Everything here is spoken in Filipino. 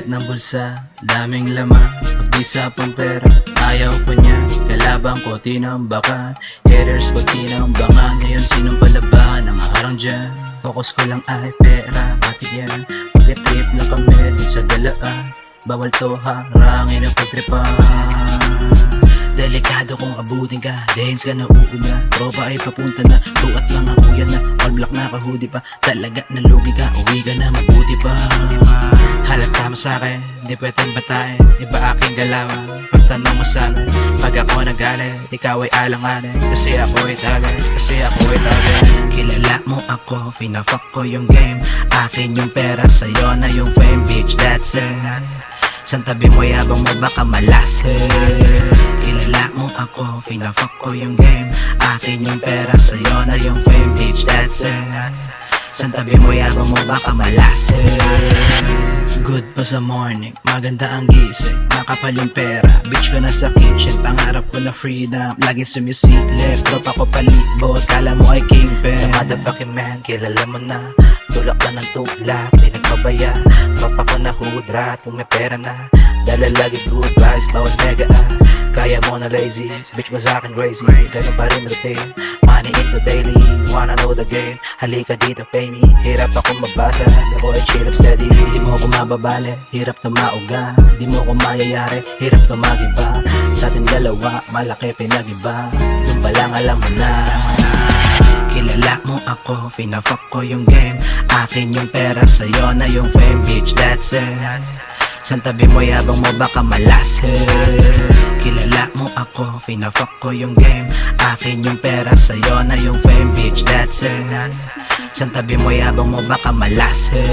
Bigat ng bulsa, daming laman. Pag-isa pang pera, ayaw ko niya. Kalabang ko, tinambakan. Haters ko, tinambangan. Ngayon sinong palaban, ang harang dyan. Focus ko lang ay pera, pati yan. Pag-trip na kami dun sa galaan. Bawal to harangin ang pagtripan. Delikado kung abutin ka, dance ka na uubra. Tropa ay papunta na, tuat mga kuya na. All black na kahudi pa, talaga na lugi ka. Uwi ka na mabuti pa. Halata mo sa'kin, di pwedeng batain. Iba aking galawan, pagtanong mo sa'min. Pag ako nagalit, ikaw ay alanganin. Kasi ako ay tagay, Kilala mo ako, pinafuck ko yung game. Akin yung pera, sa'yo na yung fame, bitch, that's it. San tabi mo yabang mo baka malasin. Kilala mo ako, pinafuck ko yung game. Akin yung pera, sa'yo na yung fame, bitch, that's it. San tabi mo yabang mo baka malasin. Good pa sa morning, maganda ang gising. Makapal yung pera, bitch ko na sa kitchen. Pangarap ko na freedom, laging sumisilip. Tropa ko palibot, kala mo ay kingpin. Sa motherfucking man, kilala mo na. Tulak ka ng tulak, di nagpabaya. Tropa ko na hudrat, kung may pera na. Dala lagi good vibes, bawat mega Kaya mo na lazy, bitch mo sa'kin crazy. Ganun pa rin routine, money into daily. Wanna know the game, halika dito pay me. Hirap ako mabasa, ako ay chill at steady. Di mo ako mababali, hirap na mauga. Di mo ako mayayari, hirap na magiba. Sa ating dalawa, malaki pinag-iba. Doon pa lang alam mo na. Kilala mo ako, pinafuck ko yung game. Akin yung pera, sa'yo na yung fame, bitch, that's it. San tabi mo yabang mo baka malasin. Kilala mo ako, pinafuck ko yung game. Akin yung pera, sa'yo na yung fame, bitch, that's it. San tabi mo yabang mo baka malasin.